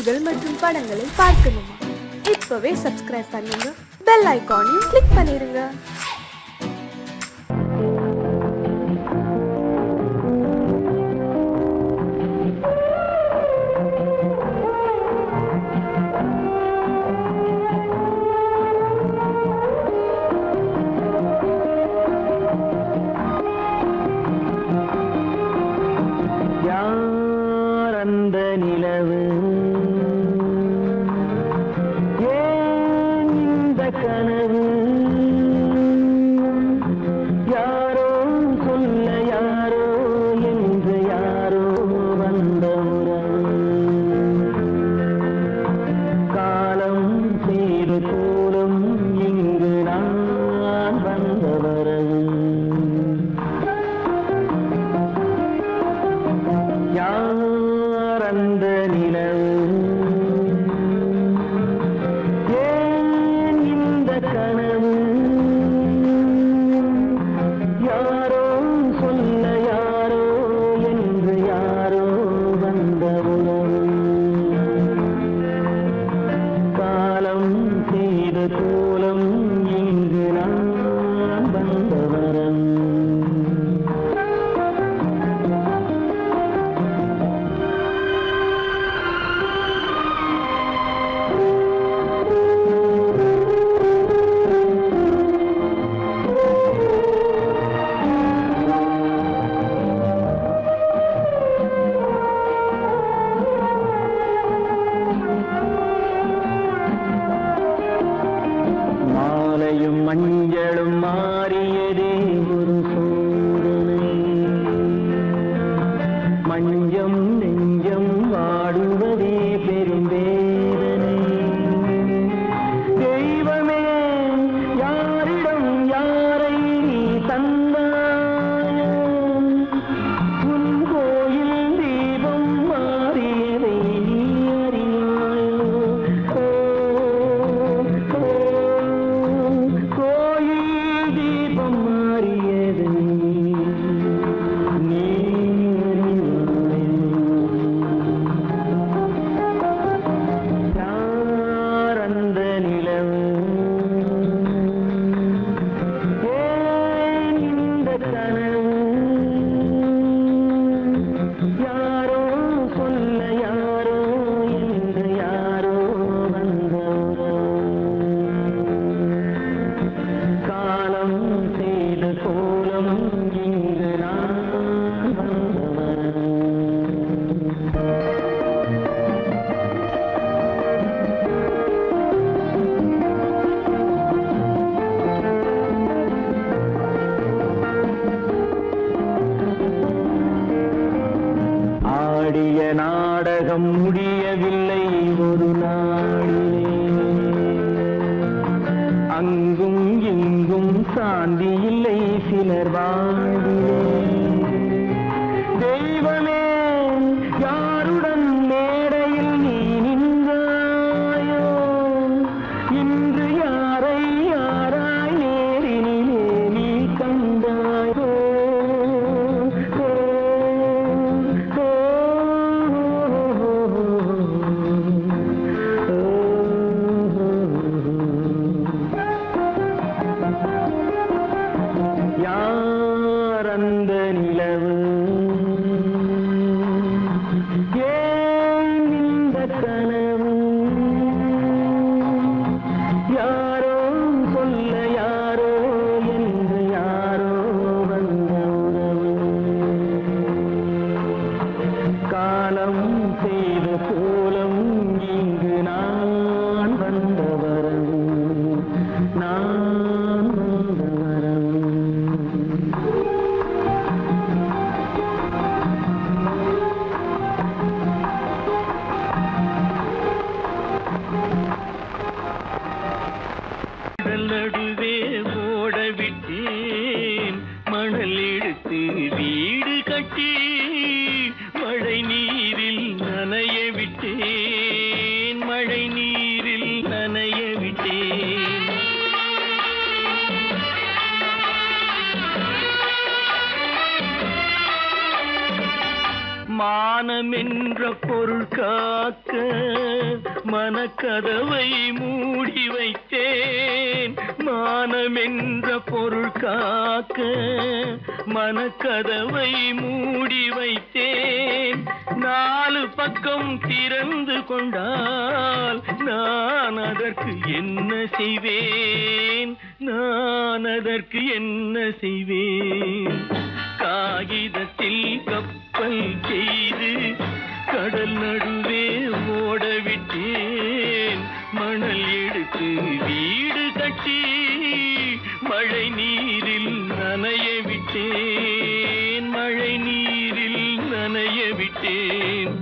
பாடல்கள் மற்றும் படங்களை பார்க்கணுமா? இப்பவே சப்ஸ்கிரைப் பண்ணுங்க, பெல் ஐகானையும் கிளிக் பண்ணிருங்க. மஞ்சளும் மாறியதே ஒரு சோதனை, மஞ்சம் நெஞ்சம் வாடுவதே பெரும் வேதனை. தெய்வமே யாரிடம் யாரை தந்தாயோ, உன் கோயில் தீபம் மாறியதை நீ அறியாயோ. நாடகம் முடியவில்லை ஒரு நாளிலே, அங்கும் இங்கும் சாந்தி இல்லை சிலர் வாழ்விலே. தெய்வமே யாருடன் மேடையில் நீ நின்றாயோ, இன்று யாரை யாராய் நேரினிலே நீ கண்டாயோ. அந்த நிலவு ஏன் இந்த கனவு, யாரோ சொல்ல யாரோ என்று யாரோ வந்த உறவு. காலம் செய்த கோலம் இங்கு நான் வந்த வரவு, நான் வந்த வரவு. நடுவே ஓட விட்டேன் மணல் எடுத்து வீடு கட்டி, மழை நீரில் நனைய விட்டேன், மழை நீரில் நனைய விட்டேன். மானம் என்ற பொருள் காக்க மனக்கதவை மூடி வைத்தேன் மானம் என்ற பொருள் காக்க. மனக்கதவை மூடி வைத்தேன் 4 பக்கம் திறந்து கொண்டால் நான் அதற்கு என்ன செய்வேன்? நான் அதற்கு என்ன செய்வேன்? காகிதத்தில் கப்பல் செய்து கடல் நடுவே ஓடவிட்டேன். மணல் எடுத்து வீடு கட்டி மழை நீரில் நனைய விட்டேன். மழை நீரில் நனைய விட்டேன்.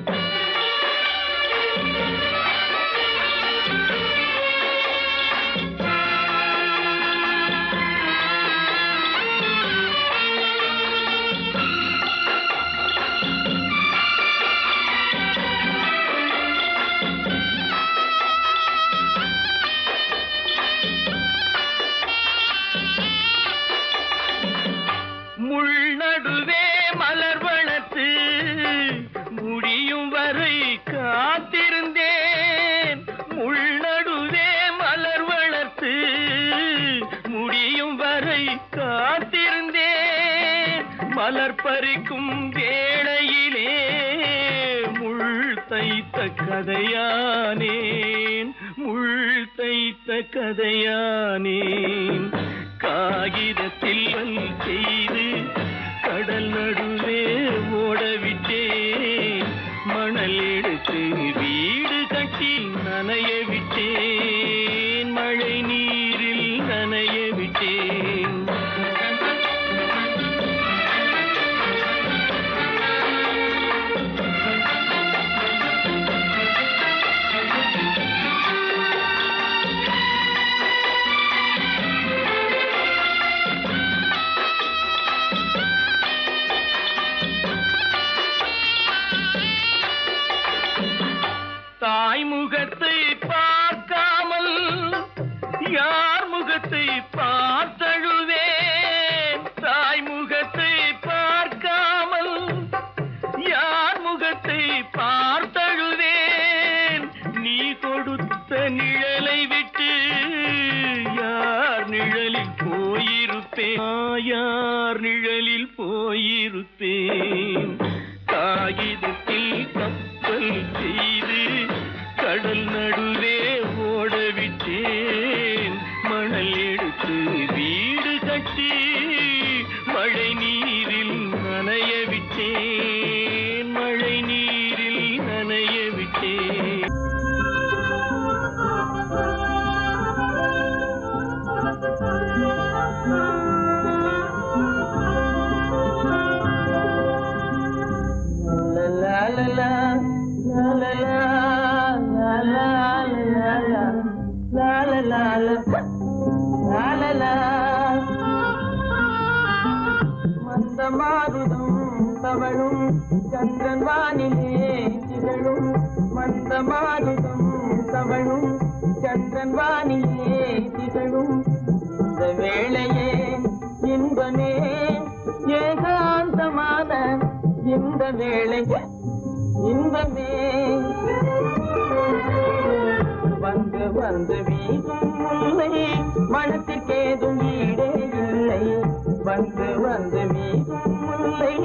முள்நடுவே மலர் வளர்த்து முடியும் வரை காத்திருந்தேன். முள்நடுவே மலர் வளர்த்து முடியும் வரை காத்திருந்தேன். மலர் பறிக்கும் வேளையிலே முள் தைத்த கதையானேன். முள் தைத்த கதையானேன். காகிதத்தில் செய்து கடல் நடுவே ஓடவிட்டேன். மணல் எடுத்து வீடு கட்டி நனைய விட்டேன். மழை நீரில் நனைய விட்டேன். தாய் முகத்தை பார்க்காமல் யார் முகத்தை பார்த்தழுவேன். தாய் முகத்தை பார்க்காமல் யார் முகத்தை பார்த்தழுவேன். நீ கொடுத்த நிழலை விட்டு யார் நிழலில் போயிருப்பேன். யார் நிழலில் போயிருப்பேன். காகிதத்தில் கப்பல் செய்து கடல் நடுவே ஓடவிட்டேன். மணல் எடுத்து வீடு கட்டி மழை நீரில் நனைய விட்டேன். மழை நீரில் நனைய விட்டேன். மந்தமாருதும் தவழும் சந்திரன் வானிலே திகழும். மந்தமாருதும் தவழும் சந்திரன் வானிலே திகழும். இந்த வேளையே இன்பமே ஏகாந்தமான இந்த வேளை இன்பமே. வந்து வந்து வீசும் முல்லை மனத்திற்கேதும் ஈடே இல்லை. வந்து வந்து வீசும் முல்லை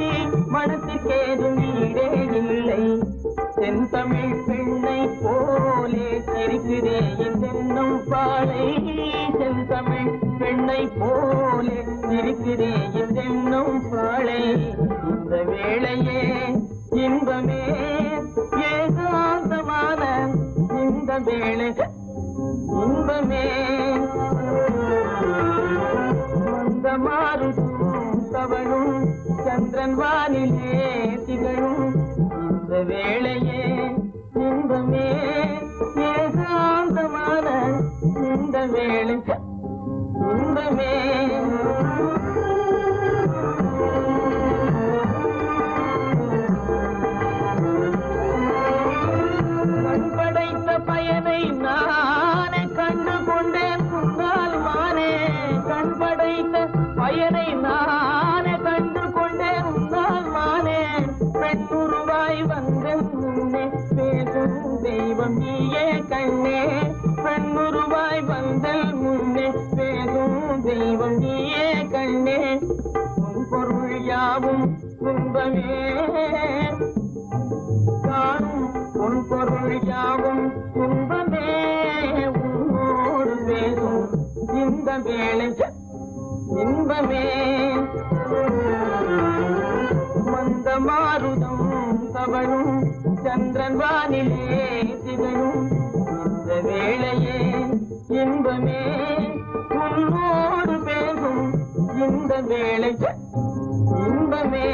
மனத்திற்கேதும் ஈடே இல்லை. தென்தமிழ் பெண்ணை போலே சிரிக்கிறே தென்னும் பாலை. தென்தமிழ் பெண்ணை போலே சிரிக்கிறே தென்னும் பாலை. இந்த வேளையே இன்பமே ஏகாந்தமான இந்த வேளை இன்பமே. மந்தமாருதும் தவழும் சந்திரன் வானிலே திகழும். இந்த வேளையே இன்பமே ஏகாந்தமான இந்த வேளை இன்பமே. கண்படைத்த பயனை நானே கண்டு கொண்டேன் முன்னால் மானே. கண்படைத்த பயனை நானே கண்டு கொண்டேன் முன்னால் மானே. பெண்ணுருவாய் வந்த முன்னே பேசும் தெய்வம் நீயே கை சந்திரன் வானிலே திகழும் இந்த வேளையே இன்பமே உன்னோடு பேசும் இந்த வேளை இன்பமே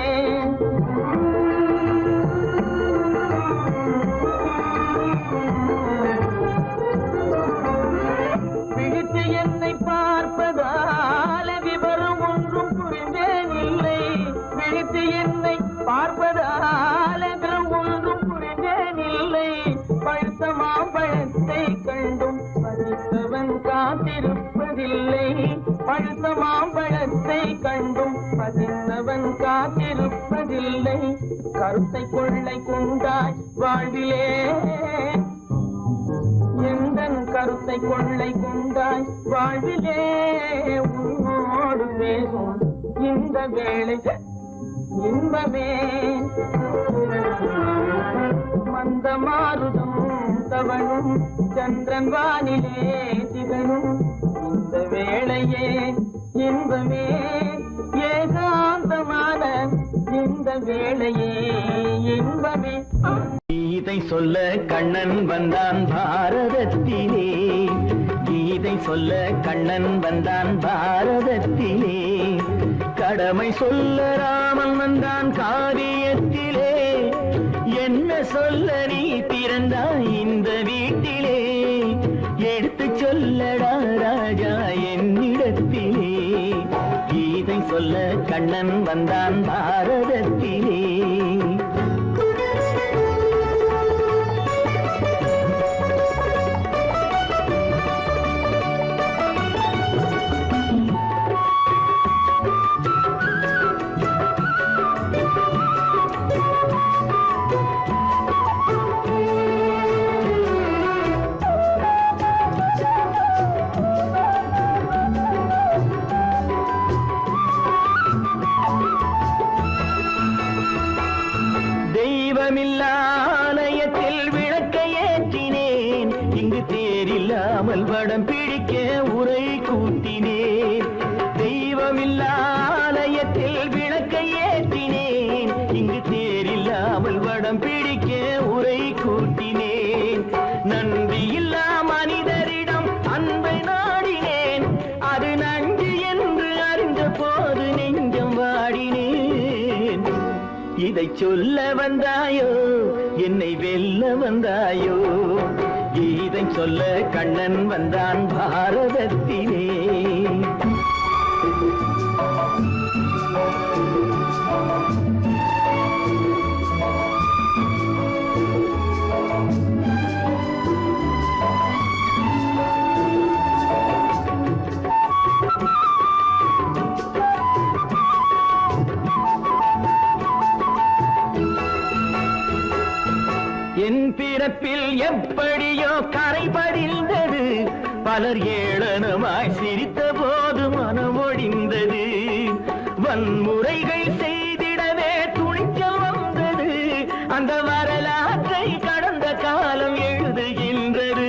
பிடித்து என்னை பார்ப்பதால விவரம் ஒன்றும் புரிந்தேன் இல்லை பிடித்து என்னை பார்ப்பதால விவரம் ஒன்றும் புரிந்தேன் இல்லை பழுத்த மாம்பழத்தை கண்டும் பதித்தவன் காத்திருப்பதில்லை பழுத்த மாம்பழத்தை கண்டும் பதித்தவன் காத்திருப்பதில்லை கருத்தை கொள்ளை கொண்டாய் வாழ்விலே எந்தன் கருத்தை கொள்ளை கொண்டாய் வாழ்விலே உன்னோடு பேசும் இந்த வேளை இன்பமே மந்த மாருதம் தவழும் சந்திரன் வானிலே திகழும் இந்த வேளையே இன்பமே ஏகாந்தமான இந்த வேளையே இன்பமே கீதை சொல்ல கண்ணன் வந்தான் பாரதத்திலே கீதை சொல்ல கண்ணன் வந்தான் பாரதத்திலே கடமை சொல்ல ராமன் வந்தான் காரியத்திலே என்ன சொல்ல நீ பிறந்தாய் இந்த வீட்டிலே எடுத்து சொல்லடா ராஜா என்னிடத்திலே கீதை சொல்ல கண்ணன் வந்தான் பாரதத்திலே ஆலயத்தில் விளக்கை ஏற்றினேன் இங்கு தேரில்லாமல் வடம் பிடிக்க உரை கூட்டினேன் தெய்வமில்லா ஆலயத்தில் விளக்கை ஏற்றினேன் இங்கு தேரில்லாமல் வடம் பிடிக்க உரை கூட்டினேன் நன்றியில்லா மனிதரிடம் அன்பை நாடினேன் அது நன்றி என்று அறிந்த போது நெஞ்சம் வாடினேன் இதை சொல்ல வந்தாயோ என்னை வெல்ல வந்தாயோ இதை சொல்ல கண்ணன் வந்தான் பாரதத்திலே என் பிறப்பில் எப்படியோ கரை படிந்தது பலர் ஏளனமாய் சிரித்த போது மனம் ஒடிந்தது வன்முறைகள் செய்திடவே துணிச்சல் வந்தது அந்த வரலாற்றை கடந்த காலம் எழுதுகின்றது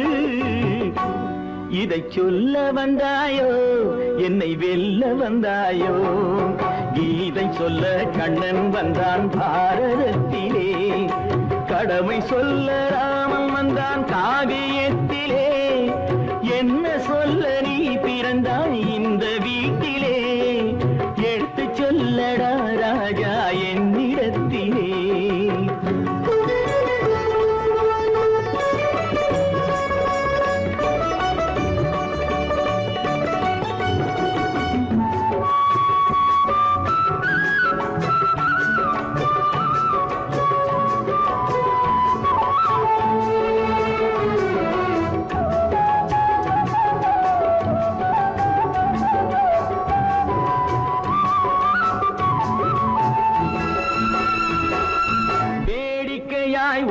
இதை சொல்ல வந்தாயோ என்னை வெல்ல வந்தாயோ கீதை சொல்ல கண்ணன் வந்தான் பாரதத்திலே கடமை சொல்ல ராமன் வந்தான் காவியத்திலே என்ன சொல்ல நீ பிறந்தாய் இந்த வீட்டிலே எடுத்து சொல்லடா ராஜா என்னிடத்திலே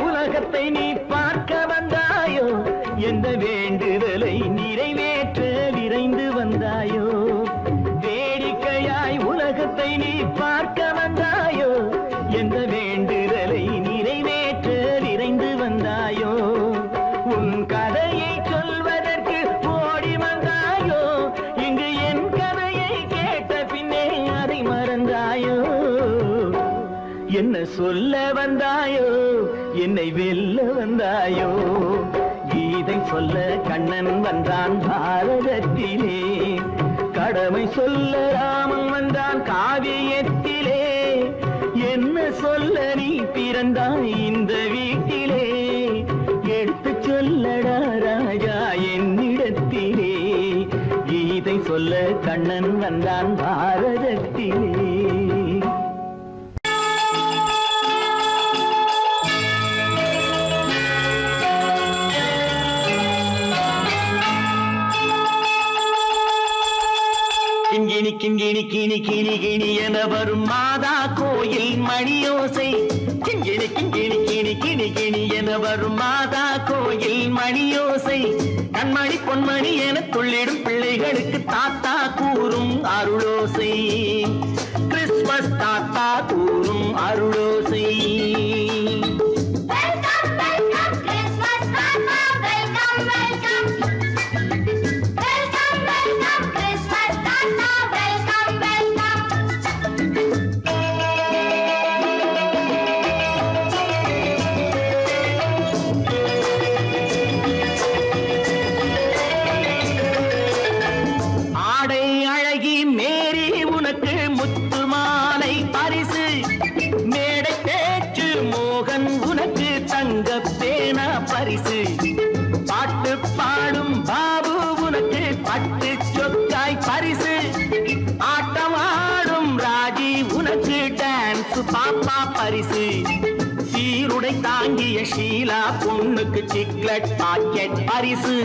உலகத்தை நீ பார்க்க வந்தாயோ எந்த வேண்டுதலை நிறைவேற்ற விரைந்து வந்தாயோ வேடிக்கையாய் உலகத்தை நீ பார்க்க வந்தாயோ எந்த வேண்டுதலை நிறைவேற்ற விரைந்து வந்தாயோ உன் கதையை சொல்வதற்கு ஓடி வந்தாயோ இங்கு என் கதையை கேட்ட பின்னே அதை மறந்தாயோ என்ன சொல்ல வந்தாயோ என்னை வெல்ல வந்தாயோ கீதை சொல்ல கண்ணன் வந்தான் பாரதத்திலே கடமை சொல்ல ராமன் வந்தான் காவியத்திலே என்ன சொல்ல நீ பிறந்தாய் இந்த வீட்டிலே எடுத்து சொல்லடா ராஜா என்னிடத்திலே கீதை சொல்ல கண்ணன் வந்தான் பாரதத்திலே கிண்கிணி கிண்கிணி கிணி கிணி கிணி என வரும் மாதா கோயில் மணியோசை கிண்கிணி கிண்கிணி கிணி கிணி கிணி என வரும் மாதா கோயில் மணியோசை கண்மணி பொன்மணி என துள்ளிடும் பிள்ளைகளுக்கு தாத்தா கூறும் அருளோசை கிறிஸ்துமஸ் தாத்தா கூறும் அருளோசை பரிசு பாட்டு பாடும் பாபு உனக்கு பட்டு சொக்காய் பரிசு ஆட்டம் ஆடும் ராஜி உனக்கு டான்ஸ் பாப்பா பரிசு சீருடை தாங்கிய ஷீலா பொண்ணுக்கு சிக்லெட் பாக்கெட் பரிசு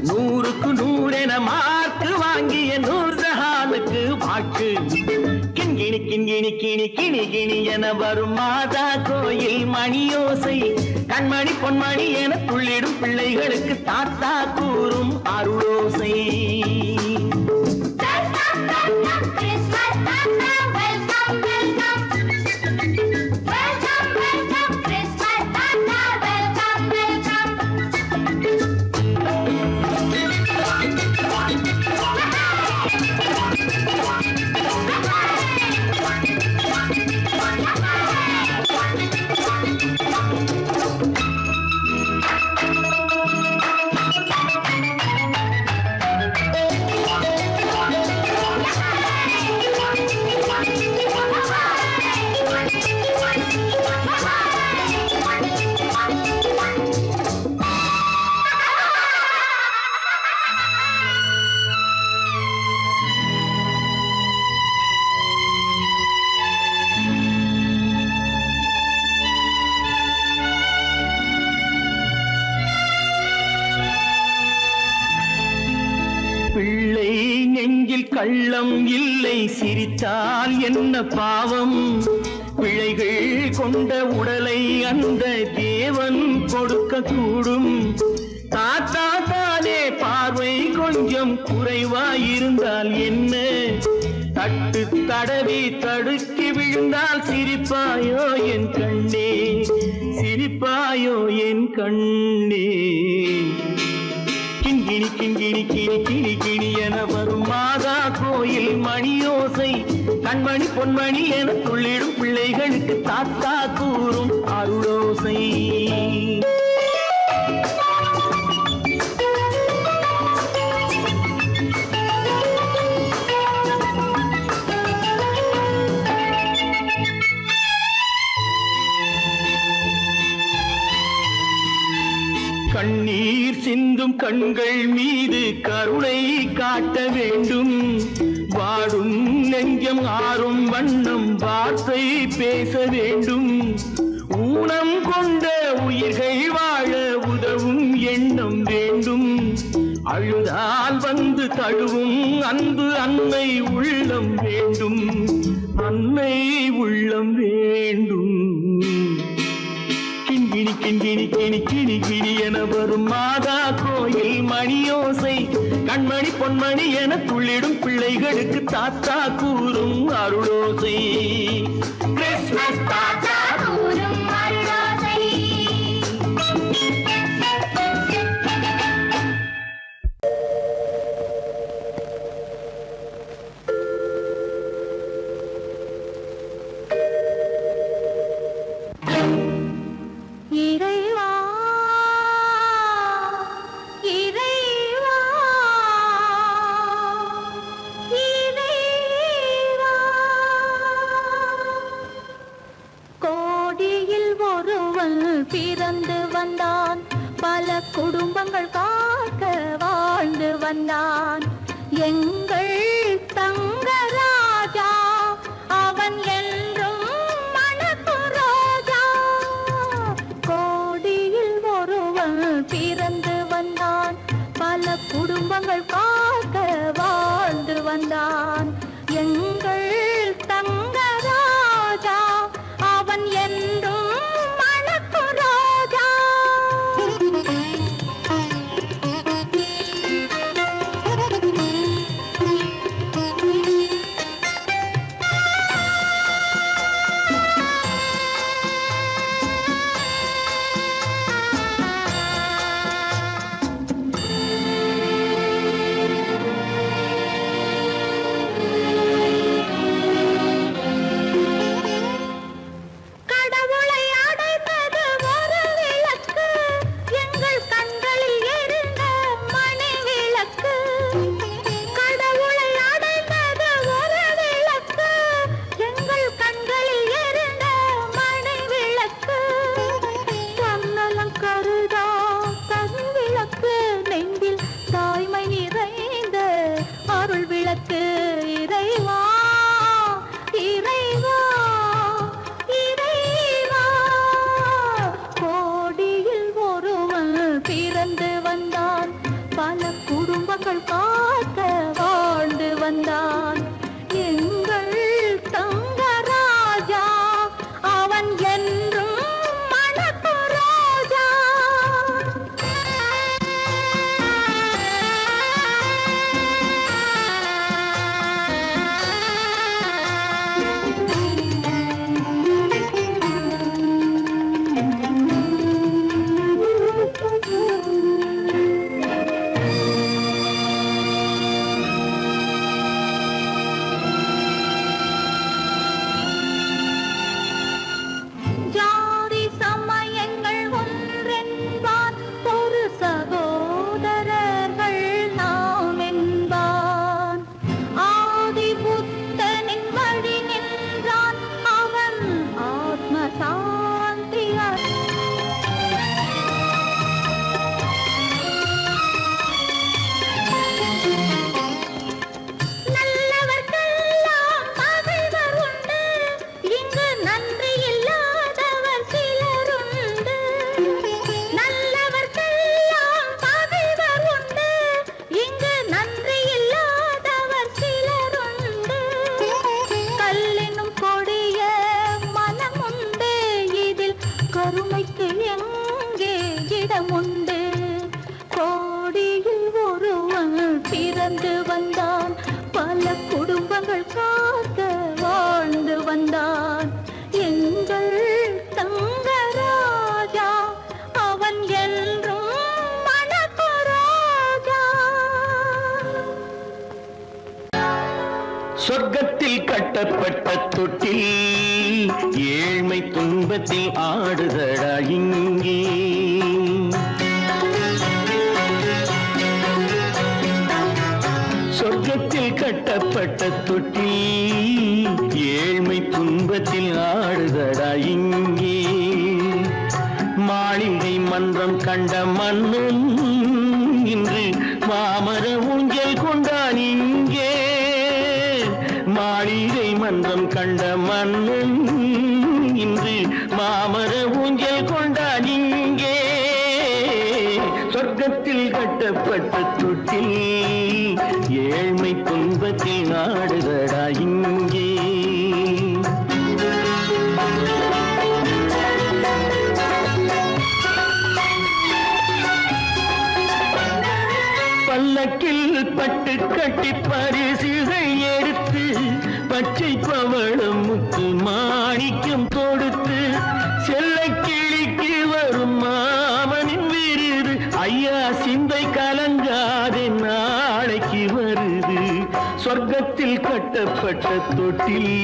100க்கு 100 என மார்க்கு வாங்கிய நூர்ஜஹானுக்கு வாக்கு கிண்கிணி கிண்கிணி கிணி கிணி கிணி என வரும் மாதா கோயில் மணியோசை கண்மணி பொன்மணி என துள்ளிடும் பிள்ளைகளுக்கு தாத்தா கூறும் அருளோசை கள்ளம் இல்லை சிரித்தால் என்ன பாவம் பிழைகள் கொண்ட உடலை அந்த தேவன் கொடுக்க கூடும் தாத்தா தானே பார்வை கொஞ்சம் குறைவாயிருந்தால் என்ன தட்டு தடவி தடுக்கி விழுந்தால் சிரிப்பாயோ என் கண்ணே சிரிப்பாயோ என் கண்ணே கிண்கிணி கிண்கிணி கிணி கிணி கிணி என வரும் மாதா கோயில் மணியோசை கண்மணி பொன்மணி என துள்ளிடும் பிள்ளைகளுக்கு தாத்தா கூறும் அருளோசை கண்ணீர் சிந்தும் கண்கள் மீது கருணை காட்ட வேண்டும் வாடும் நெஞ்சம் ஆறும் வண்ணம் வார்த்தை பேச வேண்டும் ஊனம் கொண்ட உயிர்கள் வாழ உதவும் எண்ணம் வேண்டும் அழுதால் வந்து தழுவும் அன்பு அன்னை உள்ளம் வேண்டும் அன்னை உள்ளம் வேண்டும் கிண்கிணி கிண்கிணி கிணி கிணி கிணி என வரும் மாதா கோயில் மணியோசை கண்மணி பொன்மணி என துள்ளிடும் பிள்ளைகளுக்கு தாத்தா கூறும் அருளோசை கிறிஸ்துமஸ் தாத்தா கூறும் அருளோசை குடும்பங்கள் காக்க வாழ்ந்து வந்தான் எங்கள் தங்கராஜா. அவன் என்றும் மணக்கு ரோஜா. கோடியில் ஒருவன் பிறந்து வந்தான், பல குடும்பங்கள் காக்க வாழ்ந்து வந்தான் எங்கள் தங்கராஜா. அவன் என்றும் மணக்கு ரோஜா. கடவுளை அடைந்தது ஒரு விளக்கு, எங்கள் கண்களில் எரிந்த மணி விளக்கு. கடவுளை அடைந்தது ஒரு விளக்கு, எங்கள் கண்களில் எரிந்த மணி விளக்கு. தன்னலம் கருதா தன் விளக்கு, நெஞ்சில் தாய்மை நிறைந்த அருள் விளக்கு. இறைவா இறைவா இறைவா. கோடியில் ஒருவன் பிறந்து வந்தான், பல குடும்பங்கள் காக்க வாழ்ந்து வந்தான் எங்கள் தங்கராஜா. அவன் என்றும் மணக்கு ரோஜா. ஜாதி சமயங்கள் ஒன்றென்பான், ஒரு சகோதரர்கள் நாம் என்பான். ஆதி புத்தனின் வழி நின்றான், அவன் ஆத்ம சாந்தி நல்லவர்க்கெல்லாம் பகைவர் உண்டு, இங்கு நன்றி இல்லாதவர் சிலருண்டு. நல்லவர்க்கெல்லாம் பகைவர் உண்டு, இங்கு நன்றி இல்லாதவர் சிலருண்டு. கல்லினும் கொடிய மனமுண்டு, இதில் கருணைக்கு எங்கே இடமுண்டு. கோடியில் ஒருவன் பிறந்து வந்தான், பல குடும்பங்கள் காக்க வாழ்ந்து வந்தான் எங்கள் தங்கராஜா. அவன் என்றும் மணக்கு ரோஜா. சொர்க்கத்தில் கட்டப்பட்ட தொட்டில் ஏழ்மை துன்பத்தில் ஆடுதடா இங்கே. சொர்க்கத்தில் கட்டப்பட்ட தொட்டில் ஏழ்மை துன்பத்தில் ஆடுதடா இங்கே. மாளிகை மன்றம் கண்ட மன்னன் இன்று மாமர ஊஞ்சல் கொண்டான் இங்கே. மாளிகை மன்றம் கண்ட மன்னன் இன்று மாமர ஊஞ்சல் கொண்டான் இங்கே. சொர்க்கத்தில் கட்டப்பட்ட தொட்டில் ஏழ்மை துன்பத்தில் ஆடுதடா இங்கே. பல்லக்கில் பட்டு கட்டி பரிசுகள் எடுத்து, பச்சை பவளம் முத்து மாணிக்கம் தொடுத்து, செல்ல கிளிக்கு வரும் மாமனின் விருது. ஐயா சிந்தை கலங்காதே நாளைக்கு வருது. சொர்க்கத்தில் கட்டப்பட்ட தொட்டில்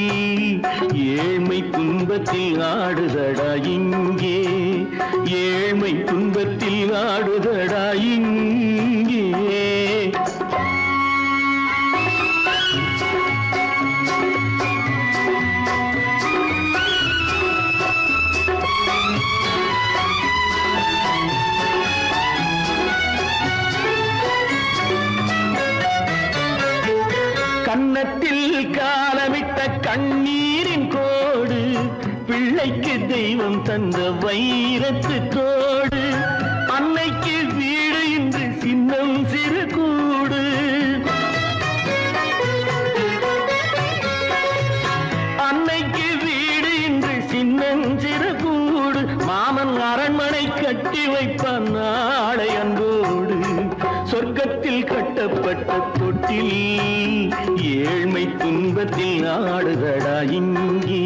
ஏழ்மை துன்பத்தில் ஆடுதடா இங்கே. ஏழ்மை துன்பத்தில் ஆடுதடா இங்கே. கன்னத்தில் காலமிட்ட கண்ணீரின் கோடு, பிள்ளைக்கு தெய்வம் தந்த வைரத்து தோடு, அன்னைக்கு வீடு இன்று சின்னம் சிறு கூடு, அன்னைக்கு வீடு இன்று சின்னஞ்சிறு கூடு, மாமன் அரண்மனை கட்டி வைப்பான் நாளை அன்போடு, சொர்க்கத்தில் கட்டப்பட்ட தொட்டில் ஏழ்மை துன்பத்தில் ஆடுதடா இங்கே.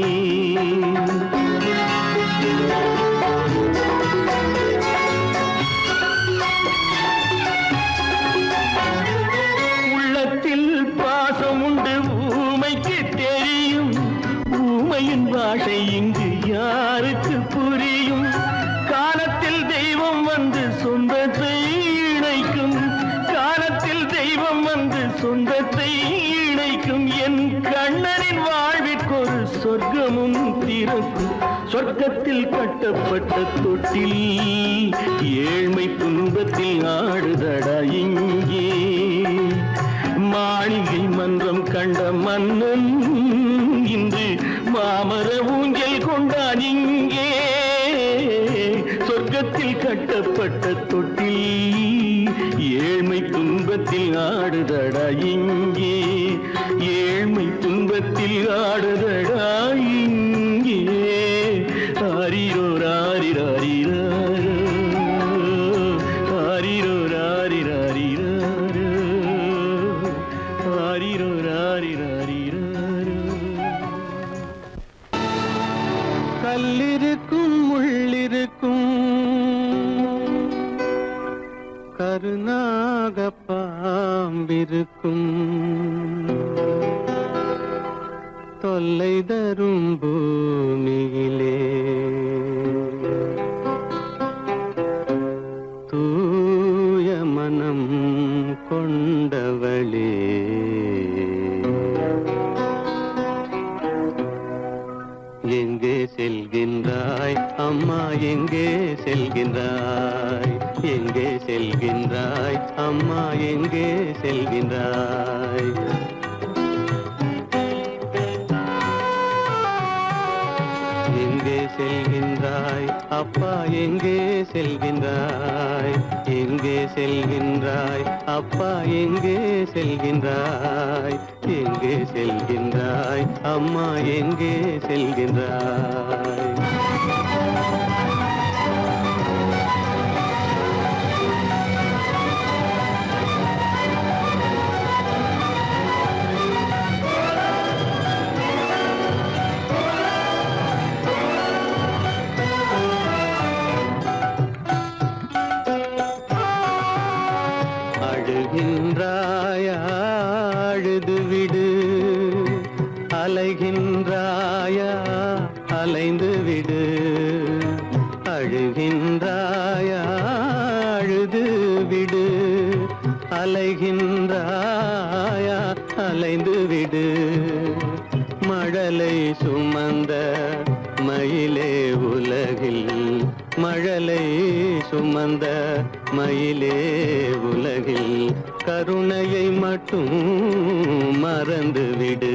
உள்ளத்தில் பாசம் உண்டு ஊமைக்கு தெரியும், ஊமையின் பாஷை இங்கு யாருக்கு புரியும், காலத்தில் தெய்வம் வந்து சொந்தத்தை இணைக்கும், காலத்தில் தெய்வம் வந்து சொந்தத்தை இணைக்கும், என் கண்ணனின் வாழ்விற்கொரு சொர்க்கமும் திறக்கும், சொர்க்கத்தில் கட்டப்பட்ட தொட்டில் ஏழ்மை துன்பத்தில் ஆடுதடா இங்கே. மாளிகை மன்றம் கண்ட மன்னன் இன்று மாமர ஊஞ்சல் கொண்டான் இங்கே, சொர்க்கத்தில் கட்டப்பட்ட தொட்டில் ஏழ்மை துன்பத்தில் ஆடுதடா இங்கே, ஏழ்மை துன்பத்தில் ஆடுதடா இங்கே. ஆரிரோ ராரிராரிரோ, ஆரிரோ ராரிராரிரோ, ஆரிரோ ராரிராரிரோ. கல்லிருக்கும் முள்ளிருக்கும் கருநாக பாம்பிருக்கும், தொல்லை தரும் பூமியிலே தூய மனம் கொண்டவளே, எங்கே செல்கின்றாய் அம்மா, எங்கே செல்கின்றாய், எங்கே செல்கின்றாய் அம்மா, எங்கே செல்கின்றாய். எங்கே செல்கின்றாய் அப்பா, எங்கே செல்கின்றாய், எங்கே செல்கின்றாய் அப்பா, எங்கே செல்கின்றாய், எங்கே செல்கின்றாய் அம்மா, எங்கே செல்கின்றாய். அழுகின்றாயா அழுது விடு, அலைகின்றாயா அலைந்து விடு, அழுகின்றாயா அழுது விடு, அலைகின்றாயா அலைந்து விடு. மழலை சுமந்த மயிலே உலகில், மழலை சுமந்த மயிலே உலகில், கருணையை மட்டும் மறந்துவிடு.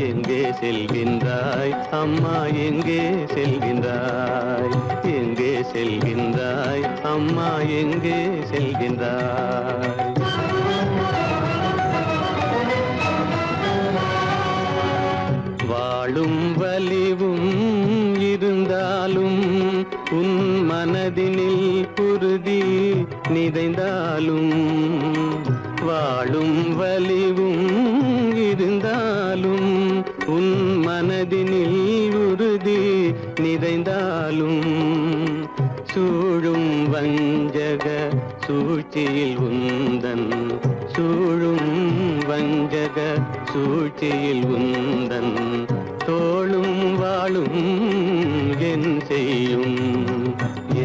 எங்கே செல்கின்றாய் அம்மா, எங்கே செல்கின்றாய், எங்கே செல்கின்றாய் அம்மா, எங்கே செல்கின்றாய். வாழும் வலிவும் இருந்தாலும், உன் மனதினில் குருதி நிறைந்தாலும், வாழும் வலிவும் இருந்தாலும், உன் மனதினில் உறுதி நிறைந்தாலும், சூழும் வஞ்சக சூழ்ச்சியில் உந்தன், சூழும் வஞ்சக சூழ்ச்சியில் உந்தன், தோளும் வாழும் என் செய்யும்.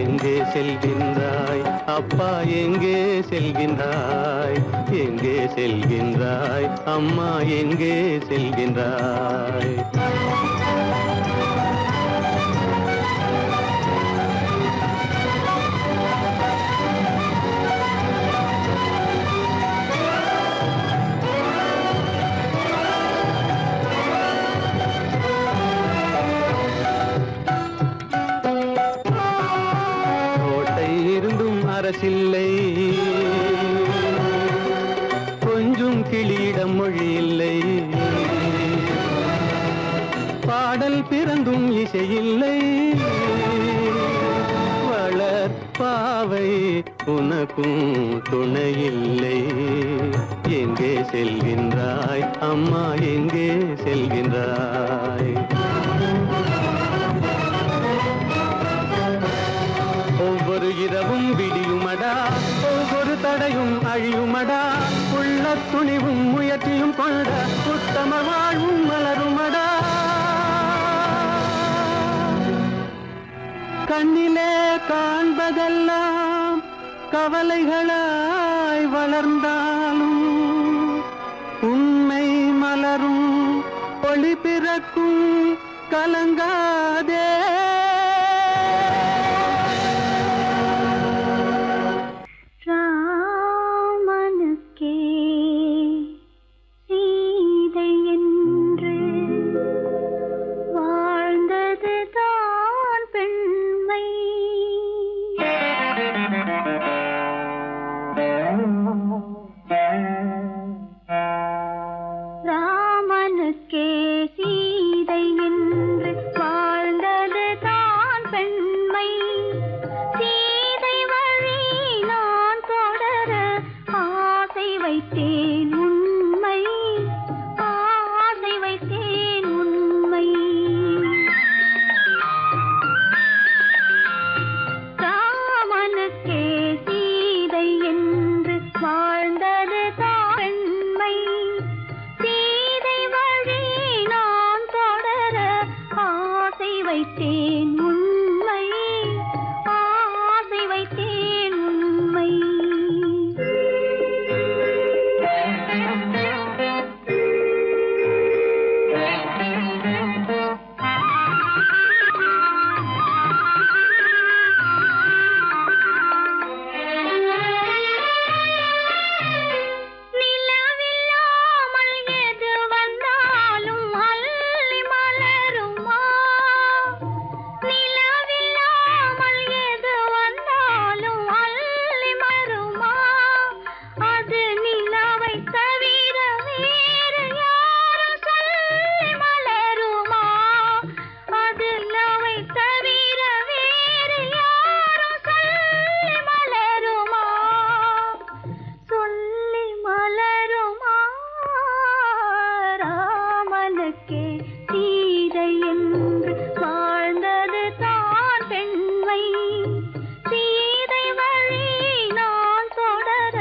எங்கே செல்கின்றாய் அப்பா, எங்கே செல்கின்றாய், எங்கே செல்கின்றாய் அம்மா, எங்கே செல்கின்றாய். கொஞ்சம் கிளியிடம் மொழி இல்லை, பாடல் பிறந்தும் இசையில்லை. வளர் பாவை உனக்கும் துணையில்லை. எங்கே செல்கின்றாய் அம்மா, எங்கே செல்கின்றாய்? ஒவ்வொரு இரவும் விடியுமடா, ஒவ்வொரு தடையும் அழியுமடா. உள்ள துணிவும் முயற்சியும் கொண்ட உத்தம வாழ்வும் மலருமடா. கண்ணிலே காண்பதெல்லாம் கவலைகளாய் வளர்ந்தாலும் உண்மை மலரும், ஒளி பிறக்கும், கலங்காதே. ராமனுக்கே சீதை என்று வாழ்ந்தது தான் பெண்மை. ராமனுக்கே சீதை என்று வாழ்ந்தது தான் பெண்மை. சீதை வழி நான் தொடர ஆசை வைத்தேன் உண்மை, ஆசை வைத்தேன் உண்மை. ராமனுக்கே சீதை என்று வாழ்ந்தது தான் பெண்மை. சீதை வழி நான் தொடர ஆசை வைத்தேன் உண்மை, ஆசை வைத்தேன் உண்மை. நிலவில்லாமல் எது வந்தாலும் அள்ளி மலருமா? நிலவில்லாமல் எது வந்தாலும் அள்ளி மலருமா? அது நிலவை தவிர வேறு யாரும் சொல்லி மலருமா? அது நிலவை தவிர வேறு யாரும் சொல்லி மலருமா? சொல்லி மலருமா? ராமனுக்கே சீதை என்று வாழ்ந்தது தான் பெண்மை. சீதை வழி நான் தொடர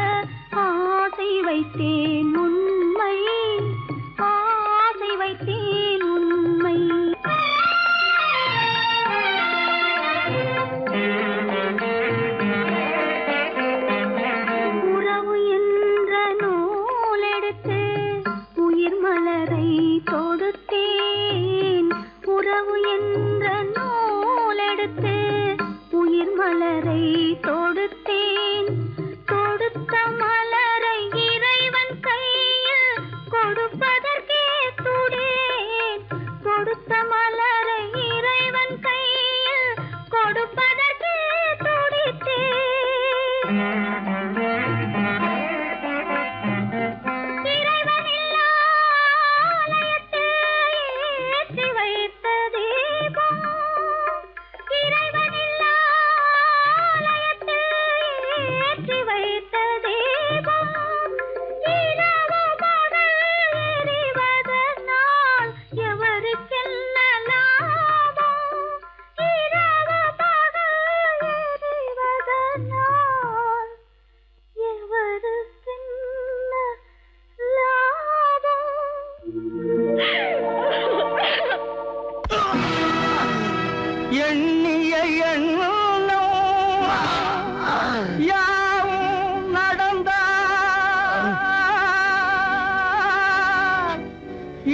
ஆசை வைத்தேன் உண்மை, ஆசை வைத்தேன் உண்மை. உறவு என்ற நூலெடுத்து உயிர் மலரை தொடுத்தேன். உறவு என்ற நூலெடுத்து உயிர் மலரை தொடுத்தேன். தொடுத்த மலரை இறைவன் கையில் கொடுப்பதற்கே துடித்தேன். கொடுத்த மலரை இறைவன் கையில் கொடுப்பதற்கே துடித்தேன். இறைவனில்லா ஆலயத்தில் ஏற்றி வைத்த தீபம், இறைவனில்லா ஆலயத்தில் ஏற்றி வைத்த தீபம், இரவு பகல் எரிவதனால் எவருக்கென்ன லாபம்? இரவு பகல் எரிவதனால் எவருக்கென்ன லாபம்? எண்ணிய எண்ணம் யாவும் நடந்தார்.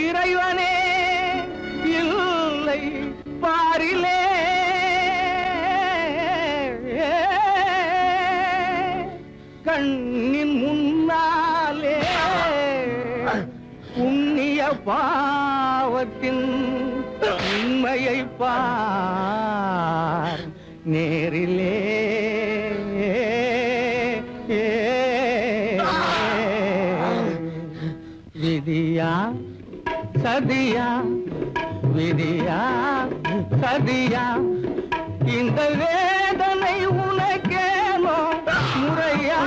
இறைவனே இல்லை பாரிலே. கண்ணின் முன்னாலே புண்ணிய பாவத்தின் உண்மையை பார் நேரிலே. விதியா சதியா விதியா சதியா இந்த வேதனை உனக்கேனோ முறையா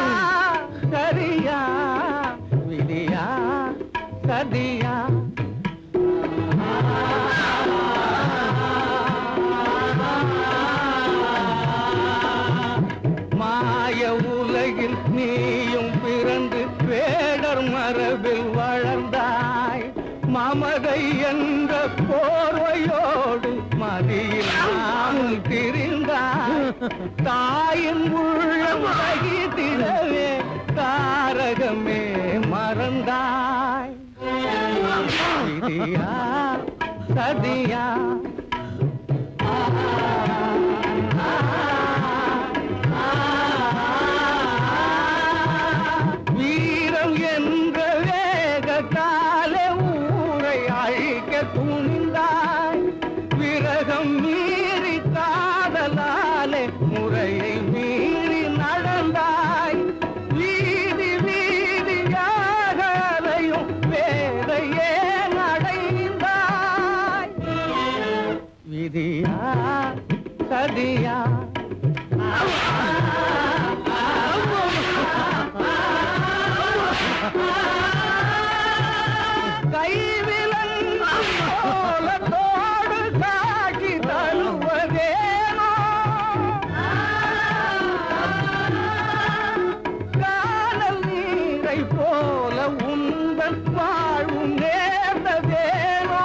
சரியா விதியா சதியா மாய உலகில் நீயும் பிறந்து வேடர் மரபில் வளர்ந்தாய் மமதை என்ற போர்வையோடு மதியில் நாமும் திரிந்தாய் தாயின் உள்ளம் அகிதிடவே தாரகமே மறந்தாய் விதியா சதியா வீரம் என்ற வேக காலே ஊரை அழிக்க துணிந்தாய் விரகம் மீறி காதலாலே முறையை மீறி நடந்தாய் வீதி வீதியாக அலையும் வேதையே நடைந்தாய் விதியா சதியா கைவிலங்கு கோலத்தோடு காட்சி தருவதேனோ காணல் நீரை போல உந்தன் வாழ்வும் நேர்ந்ததேனோ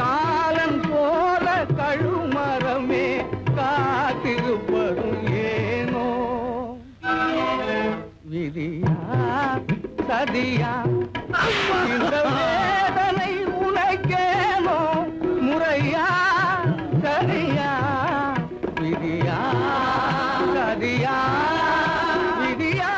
காலன் போல கழுமரமே காத்திருப்பதும் ஏனோ விதியா சதியா இந்த வேதனை உனக்கேனோ முறையா சரியா விதியா சதியா விதியா